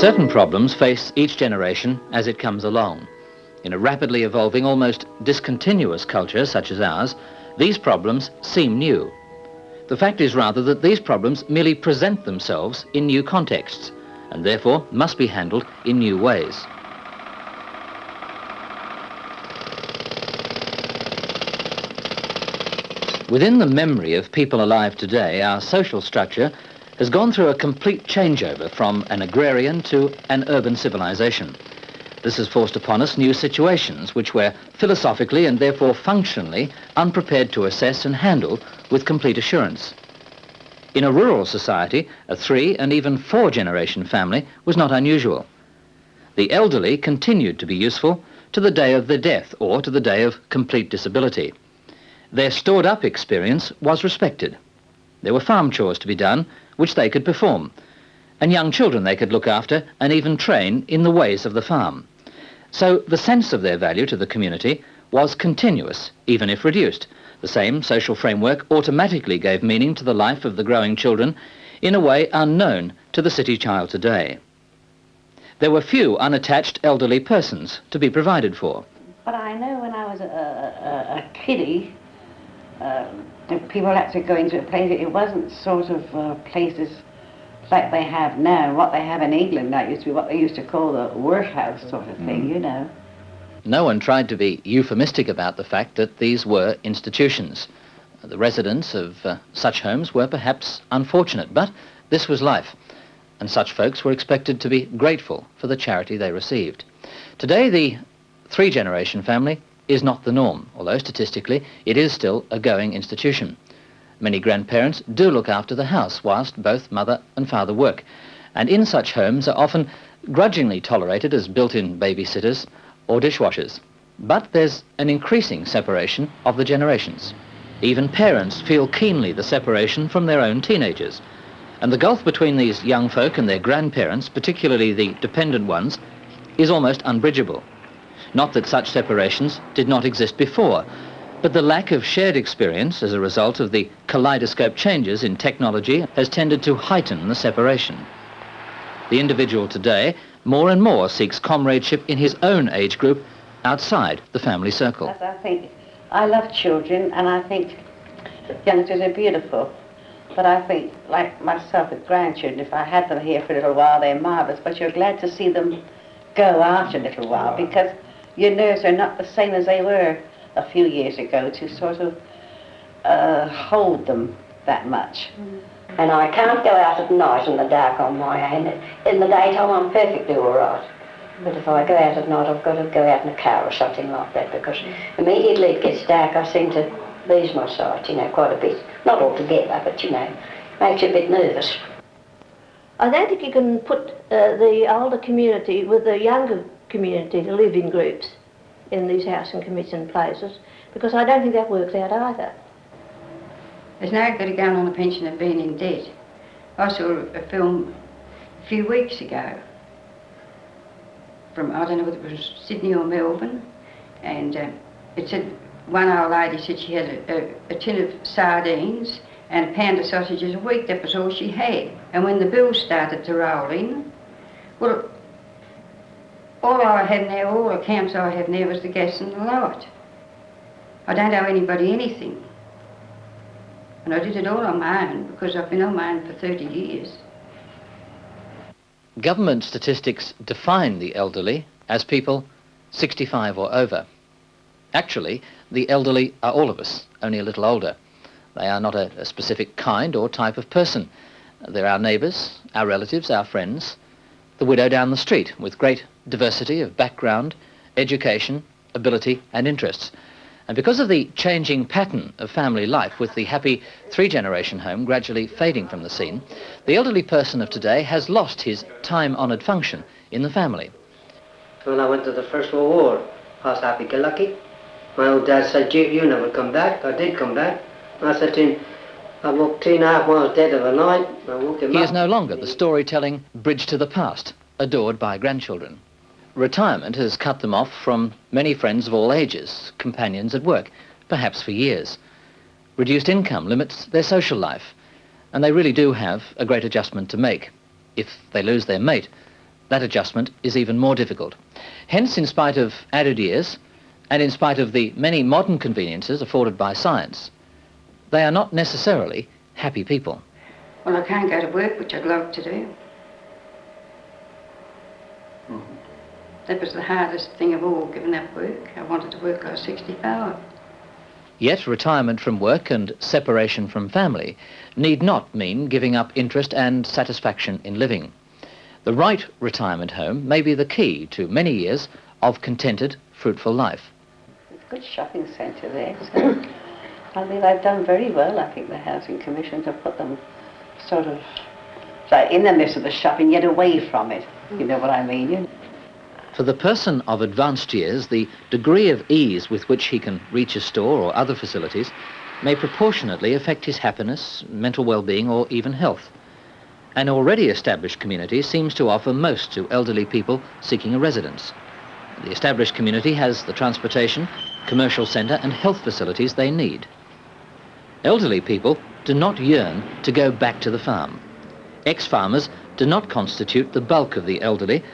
Certain problems face each generation as it comes along. In a rapidly evolving, almost discontinuous culture such as ours, these problems seem new. The fact is rather that these problems merely present themselves in new contexts and therefore must be handled in new ways. Within the memory of people alive today, our social structure has gone through a complete changeover from an agrarian to an urban civilization. This has forced upon us new situations which we're philosophically and therefore functionally unprepared to assess and handle with complete assurance. In a rural society, a 3- and even 4-generation family was not unusual. The elderly continued to be useful to the day of their death or to the day of complete disability. Their stored-up experience was respected. There were farm chores to be done, which they could perform, and young children they could look after and even train in the ways of the farm. So the sense of their value to the community was continuous, even if reduced. The same social framework automatically gave meaning to the life of the growing children in a way unknown to the city child today. There were few unattached elderly persons to be provided for. But I know when I was a kiddie, people actually going to a place, it wasn't sort of places like they have now, what they have in England. That used to be what they used to call the workhouse sort of thing, you know. No one tried to be euphemistic about the fact that these were institutions. The residents of such homes were perhaps unfortunate, but this was life, and such folks were expected to be grateful for the charity they received. Today, the 3-generation family is not the norm, although statistically it is still a going institution. Many grandparents do look after the house whilst both mother and father work, and in such homes are often grudgingly tolerated as built-in babysitters or dishwashers. But there's an increasing separation of the generations. Even parents feel keenly the separation from their own teenagers, and the gulf between these young folk and their grandparents, particularly the dependent ones, is almost unbridgeable. Not that such separations did not exist before, but the lack of shared experience as a result of the kaleidoscope changes in technology has tended to heighten the separation. The individual today more and more seeks comradeship in his own age group outside the family circle. I love children, and I think youngsters are beautiful. But I think, like myself with grandchildren, if I had them here for a little while, they're marvellous, but you're glad to see them go after a little while, because your nerves are not the same as they were a few years ago to sort of hold them that much. And I can't go out at night in the dark on my own. In the daytime I'm perfectly all right. But if I go out at night, I've got to go out in a car or something like that, because immediately it gets dark, I seem to lose my sight, you know, quite a bit. Not altogether, but, you know, makes you a bit nervous. I don't think you can put the older community with the younger community to live in groups in these housing committees and places, because I don't think that works out either. There's no good going on a pension and being in debt. I saw a film a few weeks ago from, I don't know whether it was Sydney or Melbourne, and it said, one old lady said she had a tin of sardines and a pound of sausages a week. That was all she had. And when the bills started to roll in, well, all I have now, all accounts I have now is the gas and the light. I don't owe anybody anything. And I did it all on my own, because I've been on my own for 30 years. Government statistics define the elderly as people 65 or over. Actually, the elderly are all of us, only a little older. They are not a specific kind or type of person. They're our neighbours, our relatives, our friends, the widow down the street, with great diversity of background, education, ability and interests. And because of the changing pattern of family life, with the happy 3-generation home gradually fading from the scene, the elderly person of today has lost his time-honoured function in the family. When I went to the First World War, I was happy-go-lucky. My old dad said, you never come back. I did come back. I said to him, I walked 2.5 miles dead of a night. I woke him up. He is no longer the storytelling bridge to the past, adored by grandchildren. Retirement has cut them off from many friends of all ages, companions at work, perhaps for years. Reduced income limits their social life, and they really do have a great adjustment to make. If they lose their mate, that adjustment is even more difficult. Hence, in spite of added years, and in spite of the many modern conveniences afforded by science, they are not necessarily happy people. Well, I can't go to work, which I'd love to do. That was the hardest thing of all, giving up work. I wanted to work till I was 65. Yet retirement from work and separation from family need not mean giving up interest and satisfaction in living. The right retirement home may be the key to many years of contented, fruitful life. It's a good shopping centre there, so I mean, they've done very well. I think the Housing Commission to put them sort of like in the midst of the shopping, yet away from it. You know what I mean? For the person of advanced years, the degree of ease with which he can reach a store or other facilities may proportionately affect his happiness, mental well-being, or even health. An already established community seems to offer most to elderly people seeking a residence. The established community has the transportation, commercial centre and health facilities they need. Elderly people do not yearn to go back to the farm. Ex-farmers do not constitute the bulk of the elderly,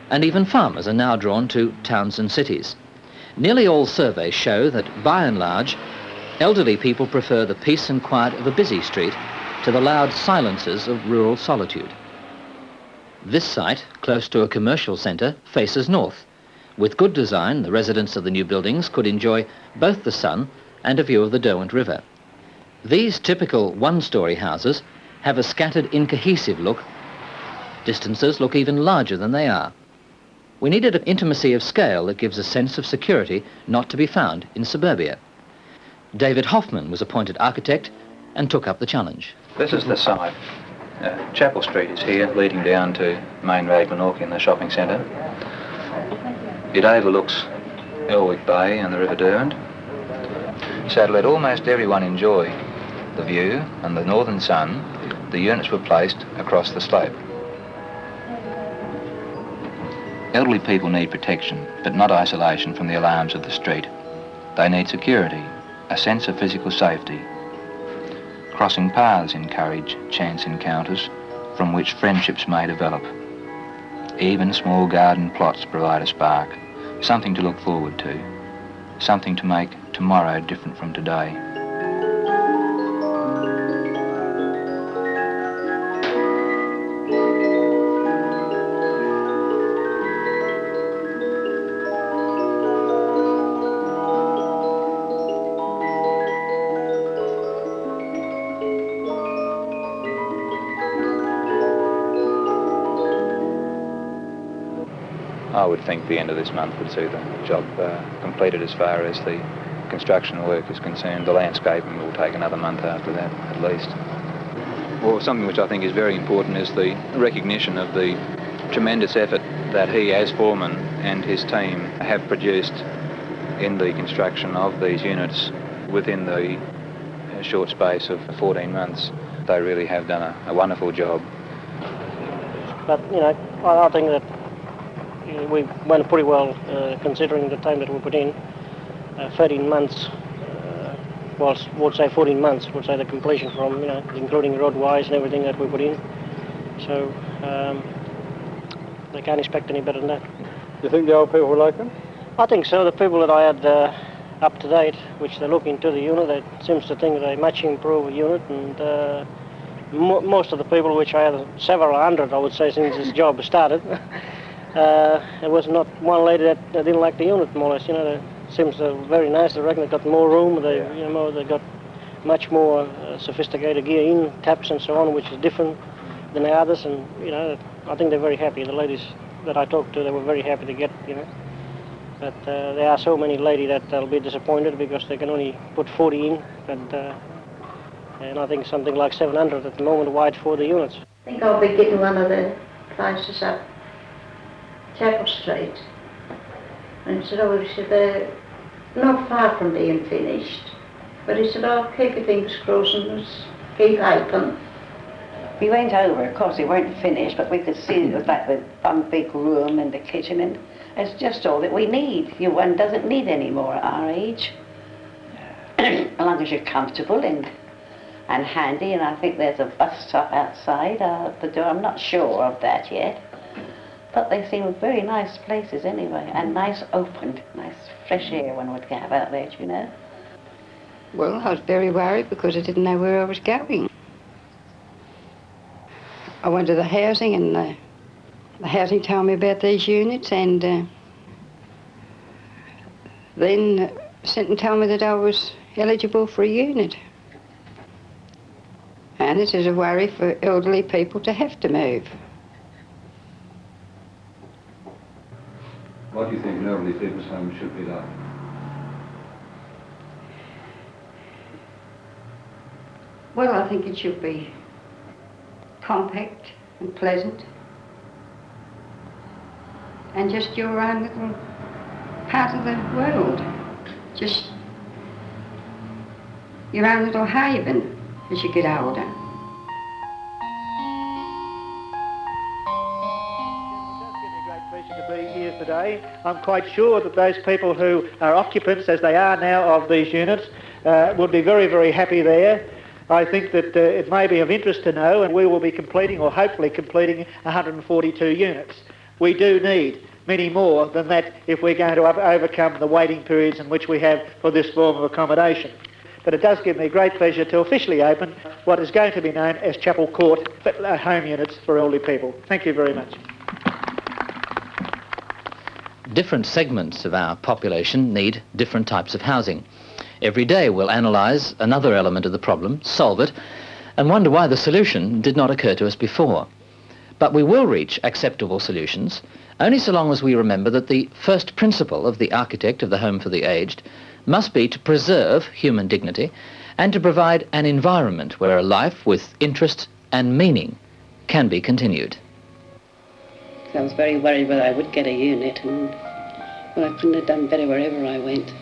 and even farmers are now drawn to towns and cities. Nearly all surveys show that, by and large, elderly people prefer the peace and quiet of a busy street to the loud silences of rural solitude. This site, close to a commercial centre, faces north. With good design, the residents of the new buildings could enjoy both the sun and a view of the Derwent River. These typical one-storey houses have a scattered, incohesive look. Distances look even larger than they are. We needed an intimacy of scale that gives a sense of security not to be found in suburbia. David Hoffman was appointed architect and took up the challenge. This is the site. Chapel Street is here, leading down to Main Road, Glenorchy and the shopping centre. It overlooks Elwick Bay and the River Derwent. So to let almost everyone enjoy the view and the northern sun, the units were placed across the slope. Elderly people need protection, but not isolation from the alarms of the street. They need security, a sense of physical safety. Crossing paths encourage chance encounters from which friendships may develop. Even small garden plots provide a spark, something to look forward to, something to make tomorrow different from today. I would think the end of this month would see the job completed as far as the construction work is concerned. The landscaping will take another month after that, at least. Well, something which I think is very important is the recognition of the tremendous effort that he, as foreman, and his team have produced in the construction of these units within the short space of 14 months. They really have done a wonderful job. But, you know, I think that we went pretty well considering the time that we put in. 13 months, well, we'll say 14 months, we'll say the completion from, you know, including roadways and everything that we put in. So they can't expect any better than that. You think the old people will like them? I think so. The people that I had up to date, which they look into the unit, they seems to think they much improve the unit, and most of the people, which I had several hundred, I would say, since this job started, there was not one lady that didn't like the unit, more or less. You know, it seems very nice. I reckon they got more room. They got much more sophisticated gear in, taps and so on, which is different than the others. And you know, I think they're very happy. The ladies that I talked to, they were very happy to get, you know. But there are so many ladies that they'll be disappointed because they can only put 40 in, and I think something like 700 at the moment wide for the units. I think I'll be getting one of the places up Chapel Street. And he said, oh, he said, they're not far from being finished. But he said, oh, keep your fingers crossed and just keep open. We went over, of course, they weren't finished, but we could see it was like the one big room and the kitchen, and it's just all that we need. One doesn't need any more at our age. As long as you're comfortable and handy, and I think there's a bus stop outside the door. I'm not sure of that yet. But they seem very nice places anyway, and nice open, nice fresh air one would have out there, you know. Well, I was very worried because I didn't know where I was going. I went to the housing, and the housing told me about these units, and then sent and told me that I was eligible for a unit. And it is a worry for elderly people to have to move. What do you think an elderly people's home should be like? Well, I think it should be compact and pleasant, and just your own little part of the world, just your own little haven as you get older. To be here today. I'm quite sure that those people who are occupants, as they are now, of these units would be very, very happy there. I think that it may be of interest to know, and we will be completing, or hopefully completing, 142 units. We do need many more than that if we're going to overcome the waiting periods in which we have for this form of accommodation. But it does give me great pleasure to officially open what is going to be known as Chapel Court home units for elderly people. Thank you very much. Different segments of our population need different types of housing. Every day we'll analyse another element of the problem, solve it, and wonder why the solution did not occur to us before. But we will reach acceptable solutions only so long as we remember that the first principle of the architect of the home for the aged must be to preserve human dignity and to provide an environment where a life with interest and meaning can be continued. I was very worried whether I would get a unit, and well, I couldn't have done better wherever I went.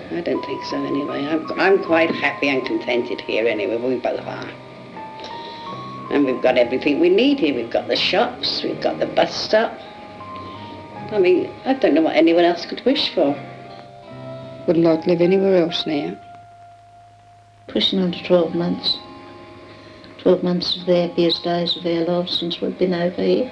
I don't think so anyway. I'm quite happy and contented here anyway, we both are. And we've got everything we need here. We've got the shops, we've got the bus stop. I mean, I don't know what anyone else could wish for. Wouldn't like to live anywhere else now. Pushing on to 12 months. 12 months of the happiest days of our lives since we've been over here.